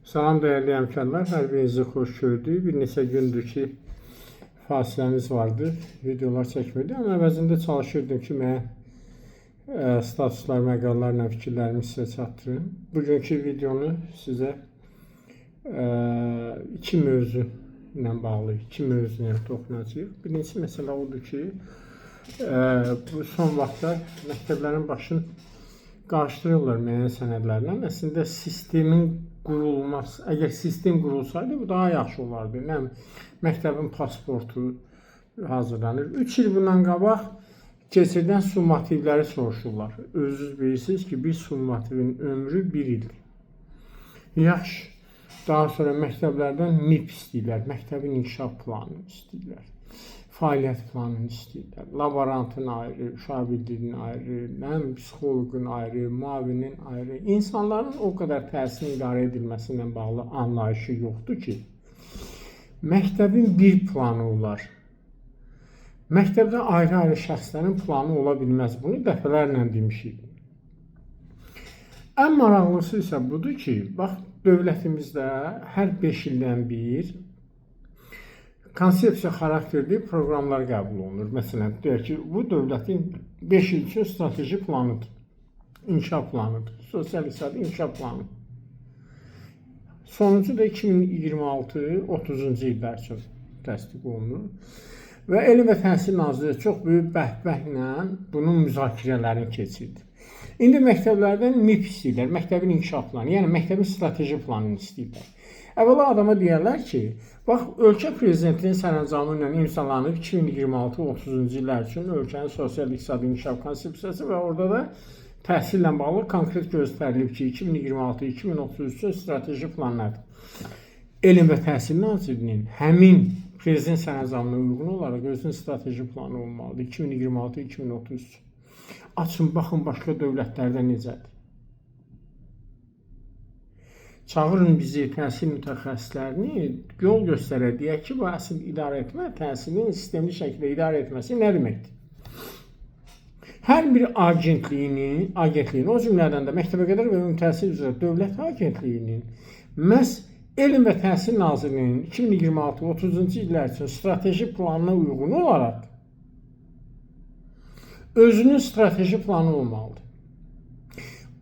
Salam değerli həmkarlar, hər birinizi xoş gördük. Bir neçə gündür ki, fasiləmiz vardı, videolar çəkmirdi. Amma əvəzində çalışırdım ki, mən statuslar, məqalarla fikirlərimi sizə çatdırım. Bugünkü videonu sizə iki mövzu ilə bağlı, iki mövzuya toxunacağıq. Birincisi məsələ odur ki, bu son vaxtda məktəblərin başını qarışdırırlar müəyyən sənədlərlə. Əslində sistemin qurulması, əgər sistem qurulsaydı bu daha yaxşı olardı. Məktəbin pasportu hazırlanır. 3 il bundan qabaq keçirilən summativləri soruşurlar. Özünüz bilirsiniz ki, bir summativin ömrü 1 ildir. Yaxşı. Daha sonra məktəblərdən MIP istəyirlər, məktəbin inkişaf planını istəyirlər. Fəaliyyət planını istəyirlər. Laborantın ayrı, uşaq bildirinin ayrı, psixoloqun ayrı, müavinin ayrı. İnsanların o qədər təhsilin idarə edilməsindən bağlı anlayışı yoxdur ki, məktəbin bir planı olar. Məktəbdə ayrı-ayrı şəxslərin planı ola bilməz. Bunu dəfələrlə demişik. Ən maraqlısı isə budur ki, bax, dövlətimizdə hər 5 ildən bir konsepsiya xarakterli proqramlar qəbul olunur. Məsələn, deyək ki, bu dövlətin 5 il üçün strateji planıdır, inkişaf planıdır, sosial-iqtisadi inkişaf planı. Sonuncu da 2026-30-cu illər üçün təsdiq olunur. Və Elm və Təhsil Nazirliyi çox böyük bəhbəhlə bunun müzakirələrini keçirdi. İndi məktəblərdən MIP istəyirlər, məktəbin inkişaf planı, yəni məktəbin strateji planını istəyirlər. Əvvəla adama deyərlər ki, bax, ölkə prezidentinin sərəncamı ilə imzalanıb 2026-30-cu illər üçün ölkənin sosial-iqtisadi inkişaf konsepsiyası və orada da təhsillə bağlı konkret göstərilib ki, 2026-2033 üçün strateji planlardır. Elm və Təhsil Nazirliyinin həmin prezident sərəncamına uyğun olaraq özünün strateji planı olmalıdır 2026-2033. Açın, baxın, başqa dövlətlərdə necədir. Çağırın bizi, təhsil mütəxəssislərini, yol göstərək, deyək ki, bu əsl idarə etmə, təhsilin sistemli şəkildə idarə etməsi nə deməkdir? Hər bir agentliyin, o cümlədən də məktəbəqədər və ümumi təhsil üzrə dövlət agentliyinin məhz Elm və Təhsil Nazirliyinin 2026-30-cu illər üçün strateji planına uyğun olaraq özünün strateji planı olmalıdır.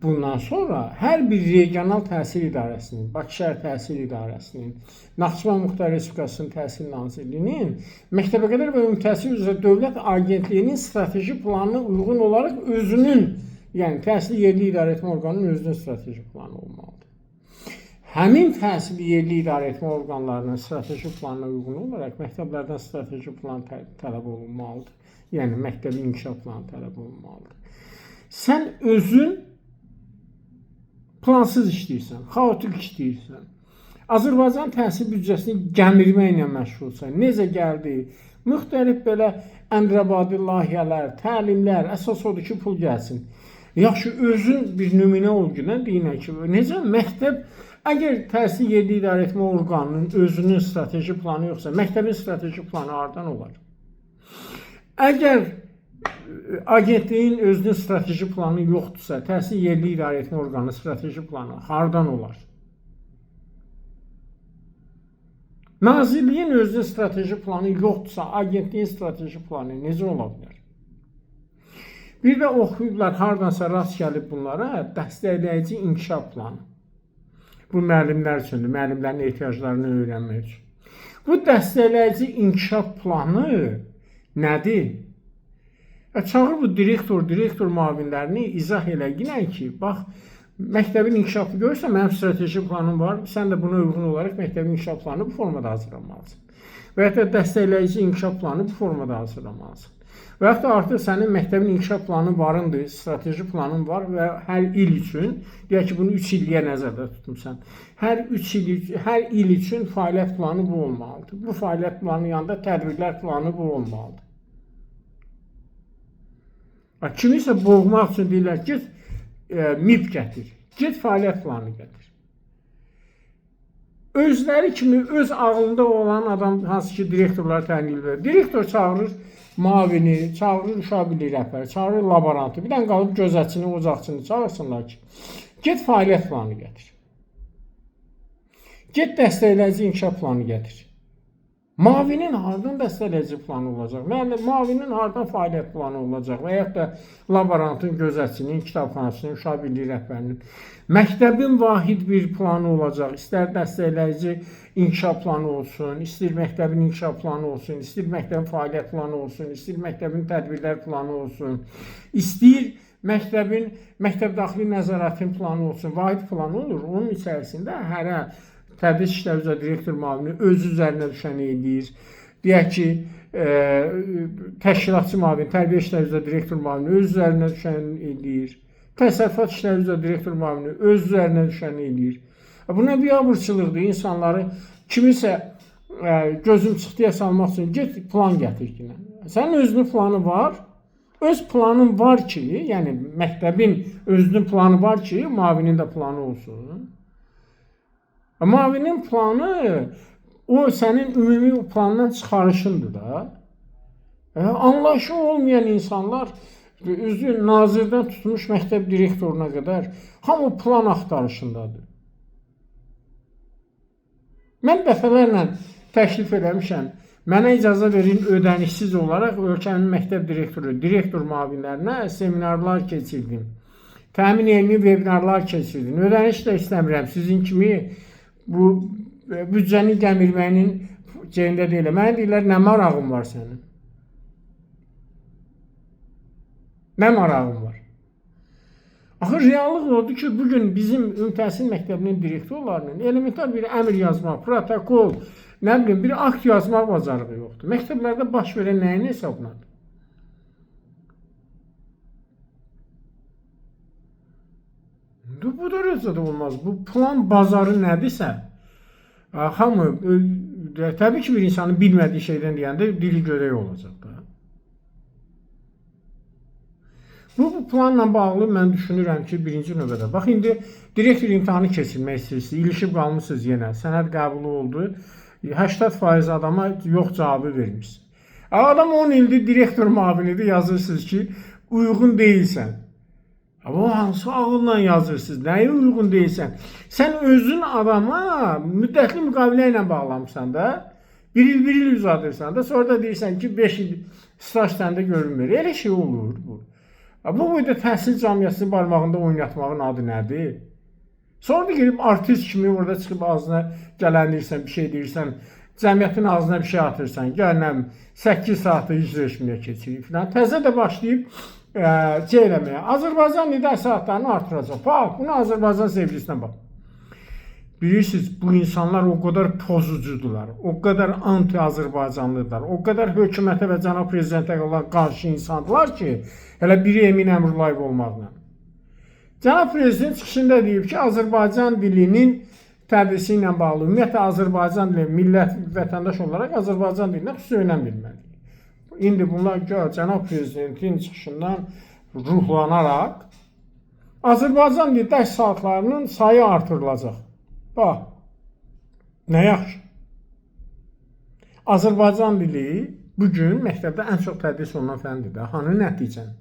Bundan sonra hər bir regional təhsil idarəsinin, Bakı şəhər təhsil idarəsinin, Naxçıvan Muxtar Respublikasının Təhsil Nazirliyinin, məktəbəqədər və ümumi təhsil üzrə dövlət agentliyinin strateji planına uyğun olaraq özünün, yəni təhsil yerli idarə etmə orqanının özünün strateji planı olmalıdır. Həmin təhsil yerli idarə etmə orqanlarının strateji planına uyğun olaraq məktəblərdən strateji plan tələb olunmalıdır. Yəni məktəbin inkişaf planı tələb olunmalıdır. Sən özün plansız işləyirsən, xaotik işləyirsən, Azərbaycan təhsil büdcəsini gəmirməklə məşğulsan, necə gəldi, müxtəlif belə əndrabadi layihələr, təlimlər, əsas odur ki, pul gəlsin. Yaxşı, özün bir nümunə ol ki, deyinək ki, necə məktəb, əgər təhsil yerli idarə etmə orqanının özünün strateji planı yoxsa, məktəbin strateji planı hardan olar? Əgər agentliyin özünün strateji planı yoxdursa, təhsil yerli idarə etmə orqanının strateji planı hardan olar? Nazirliyin özünün strateji planı yoxdursa, agentliyin strateji planı necə ola bilər? Bir də oxuyublar, hardansa rast gəlib bunlara dəstəkləyici inkişaf planı. Bu müəllimlər üçündür, müəllimlərin ehtiyaclarını öyrənmək üçün. Bu dəstəkləyici inkişaf planı nədir? Çağır bu direktor müavinlərini izah eləyinə ki, bax, məktəbin inkişafı görürsə, mənim strateji planım var, sən də buna uyğun olaraq məktəbin inkişaf planını bu formada hazırlamalısın. Və ya da dəstəkləyici inkişaf planını bu formada hazırlamalısın. Və ya da artıq sənin məktəbin inkişaf planı varındır, strateji planın var və hər il üçün, deyək ki, bunu 3 illiyə nəzərdə tutmuşsan, hər il üçün fəaliyyət planı bu olmalıdır. Bu fəaliyyət planı yanında tədbirlər planı bu olmalıdır. Kimisə boğmaq üçün deyirlər, get MIP gətir, get fəaliyyət planı gətir. Özləri kimi öz ağlında olan adam, hansı ki, direktorları təyin edir. Direktor çağırır müavini, çağırır uşaq birliyi rəhbəri, çağırır laborantı, bir dənə qalıb gözətçini, ocaqçını çağırsınlar ki, get fəaliyyət planı gətir. Get dəstəkləyici inkişaf planı gətir. Mavinin hardan dəstəkləyici planı olacaq? Yəni Mavinin hardan fəaliyyət planı olacaq? Və ya da laborantın, gözətçinin, kitabxanasının, uşaq birliyi rəhbərinin məktəbin vahid bir planı olacaq. İstər dəstəkləyici inkişaf planı olsun, istər məktəbin inkişaf planı olsun, istər məktəbin fəaliyyət planı olsun, istər məktəbin tədbirlər planı olsun, istər məktəbin məktəb daxili nəzarətin planı olsun. Vahid planı olur. Onun içərisində hərə Tədris İşləri üzrə direktor müavini özü üzərinə düşəni edir. Deyək ki, təşkilatçı müavini, tərbiyə işləri üzrə direktor müavini öz üzərinə düşəni edir. Təsərrüfat işləri üzrə direktor müavini öz üzərinə düşəni edir. Bu nə biabırçılıqdır? İnsanları kimisə gözün çıxdıya salmaq üçün get plan gətir ki. Sənin özünün planı var. Öz planın var ki, yəni məktəbin özünün planı var ki, müavinin də planı olsun. Mavinin planı o sənin ümumi plandan çıxarışındır da. Anlayışı olmayan insanlar özü nazirdən tutmuş məktəb direktoruna qədər hamı plan axtarışındadır. Mən dəfələrlə təklif eləmişəm. Mənə icazə verin ödənişsiz olaraq ölkənin məktəb direktoru, direktor müavinlərinə seminarlar keçirdim. Təmin elmi webinarlar keçirdim. Ödəniş də istəmirəm. Sizin kimi bu büdcəni gəmirməyinin şeyində deyil. Mənə deyirlər, nə marağın var sənin? Nə marağın var? Axı, reallıq odur ki, bugün bizim ümumi təhsil məktəbinin direktorlarının elementar bir əmr yazmaq, protokol, nə bilim, bir akt yazmaq bacarığı yoxdur. Məktəblərdə baş verən nəyin hesabınadır? Bu da rəzədə olmaz. Bu plan bazarı nədirsə, hamı, təbii ki, bir insanın bilmədiyi şeydən deyəndə dili görək olacaq da. Bu planla bağlı mən düşünürəm ki, birinci növbədə, bax, indi direktor imtahanı keçirmək istəyirsiniz, ilişib qalmışsınız yenə, sənəd qəbulu oldu, 80% adama yox cavabı vermişsiniz. Adam 10 ildir direktor müavinidir, yazırsınız ki, uyğun deyilsən. O hansı ağılla yazırsınız, nəyə uyğun deyilsən? Sən özün adama müddətli müqavilə ilə bağlamısan da, bir il uzadırsan da, sonra da deyirsən ki, 5 il staj səndə görünmür. Elə şey olur bu. Bu boyda təhsil camiyyəsinin barmağında oynatmağın adı nədir? Sonra da gelib artist kimi orada çıxıb ağzına gələnlirsən, bir şey deyirsən, cəmiyyətin ağzına bir şey atırsan, gələm 8 saatı icra etməyə keçirik filan. Təzə də başlayıb eləməyə. Azərbaycan nida saatlarını artıracaq. Bax, bunu Azərbaycan sevgilisinə bax. Bilirsiniz, bu insanlar o kadar pozucudular, o kadar anti-Azərbaycanlıdırlar, o kadar hökumətə və cənab prezidentə olan qarşı insandılar ki, hələ biri Emin Əmrullayev olmaqla. Cənab prezident çıxışında deyib ki, Azərbaycan dilinin tədrisi ilə bağlı, ümumiyyətlə Azərbaycan dili, millət, vətəndaş olaraq Azərbaycan dilinə xüsusi önəm verməlidir. İndi bunlar cənab prezidentin çıxışından ruhlanaraq Azərbaycan dili dərs saatlarının sayı artırılacaq. Bax, nə yaxşı. Azərbaycan dili bugün məktəbdə ən çox tədris olunan fəndir də. Hanı nəticən?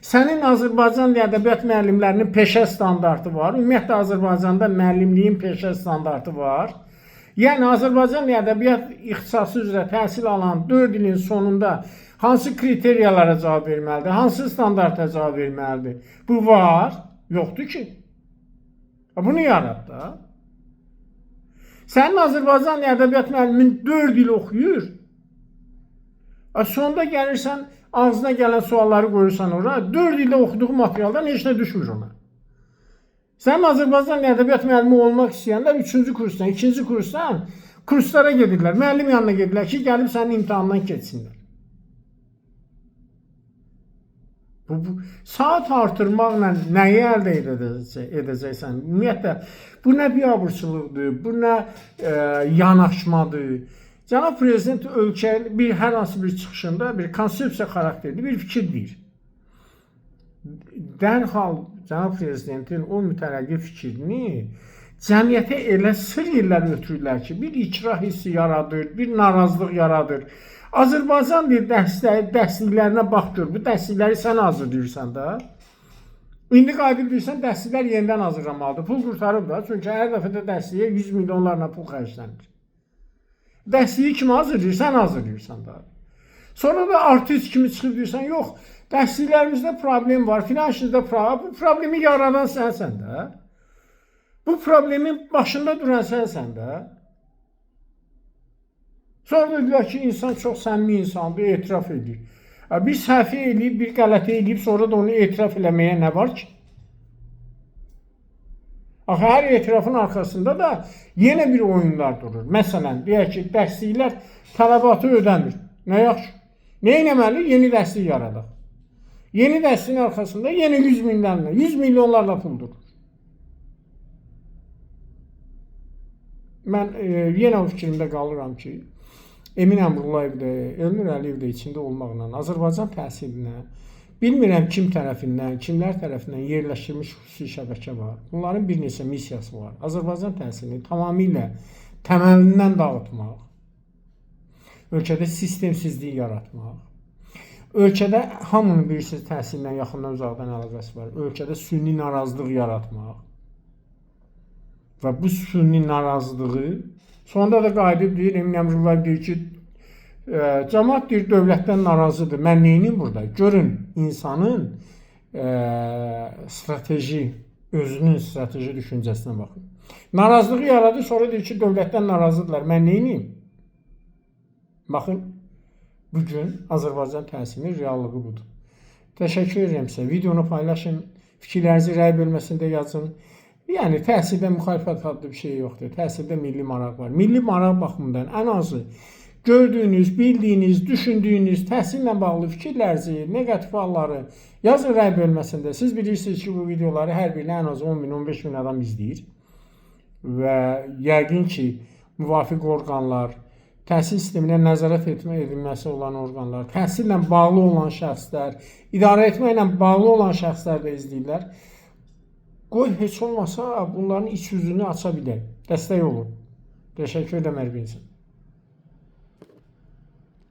Sənin Azərbaycan dili ədəbiyyat müəllimlərinin peşə standartı var. Ümumiyyətlə Azərbaycanda müəllimliyin peşə standartı var. Yəni Azərbaycan dili ədəbiyyat ixtisası üzrə təhsil alan 4 ilin sonunda hansı kriteriyalara cavab verməlidir, hansı standarta cavab verməlidir? Bu var, yoxdur ki. Bunu yarat da. Sənin Azərbaycan dili ədəbiyyat müəllimin 4 il oxuyur. Sonda gəlirsən, ağzına gələn sualları qoyursan ora, 4 ildə oxuduğu materialdan heç nə düşmür ona. Sən Azərbaycan dili ədəbiyyat müəllimi olmaq istəyənlər 3-cü kursdan, 2-ci kursdan kurslara gedirlər, müəllim yanına gedirlər ki, gəlib sənin imtahandan keçsinlər. Bu saat artırmaqla nəyi əldə edəcəksən? Ümumiyyətlə, bu nə biabırçılıqdır, bu nə yanaşmadır. Cənab prezident ölkənin hər hansı bir çıxışında bir konsepsiya xarakterli bir fikir deyir. Dərhal cənab prezidentin o mütərəqqi fikrini cəmiyyətə elə sır yerlər ötürürlər ki, bir ikrah hissi yaradır, bir narazılıq yaradır. Azərbaycan dili dərsliklərinə bax gör, bu dərslikləri sən hazırlayırsan da. İndi qayıdıb deyirsən, dərsliklər yenidən hazırlamalıdır. Pul qurtarıb da, çünki hər dəfə də dərsliyə 100 milyonlarla pul xərclənir. Dərsliyi kimi hazırlayırsan, hazırlayırsan da. Sonra da artist kimi çıxıb deyirsən, yox, dərsliklərimizdə problem var, filan işinizdə problem. Bu problemi yaradan sənsən də. Bu problemin başında duran sənsən də. Sonra dedilər ki, insan çox səmimi insandır, etiraf edir. Bir səhvi eləyib, bir qələti eləyib, sonra da onu etiraf eləməyə nə var ki? Axı, hər etirafın arxasında da yenə bir oyunlar durur. Məsələn, deyək ki, dərsliklər tələbatı ödəmir. Nə yaxşı? Nə etməli? Yeni dərslik yaradaq. Yeni dərsliyin arxasında yeni 100 milyonlarla pul durur. Mən yenə o fikrimdə qalıram ki, Emin Əmrullayev də, Elnur Əliyev də içində olmaqla Azərbaycan təhsilinə bilmirəm kim tərəfindən, kimlər tərəfindən yerləşdirilmiş xüsusi şəbəkə var. Bunların bir neçə missiyası var. Azərbaycan təhsilini tamamilə təməlindən dağıtmaq, ölkədə sistemsizlik yaratmaq, ölkədə hamının bilirsiniz təhsillə yaxından uzaqdan əlaqəsi var, ölkədə sünni narazılıq yaratmaq və bu sünni narazılığı sonunda da qayıdıb deyir, Emin Əmrullayev deyir ki, cəmaət deyir, dövlətdən narazıdır. Mən neyim burada? Görün, insanın özünün strateji düşüncəsinə baxın. Narazılığı yaradı, sonra deyir ki, dövlətdən narazıdırlar. Mən neyim? Baxın, bugün Azərbaycan təhsilinin reallığı budur. Təşəkkür edirəm sizə. Videonu paylaşın, fikirlərinizi rəy bölməsində yazın. Yəni, təhsildə müxalifət adlı bir şey yoxdur. Təhsildə milli maraq var. Milli maraq baxımından ən azı gördüyünüz, bildiyiniz, düşündüyünüz, təhsillə bağlı fikirlərinizi, negativ halları yazın rəy bölməsində. Siz bilirsiniz ki, bu videoları hər birini ən az 10 bin, 15 bin adam izləyir. Və yəqin ki, müvafiq orqanlar, təhsil sisteminə nəzarət edilməsi olan orqanlar, təhsillə bağlı olan şəxslər, idarə etməklə bağlı olan şəxslər də izləyirlər. Qoy heç olmasa bunların iç yüzünü aça bilək. Dəstək olun. Təşəkkür edirəm hər birinizə.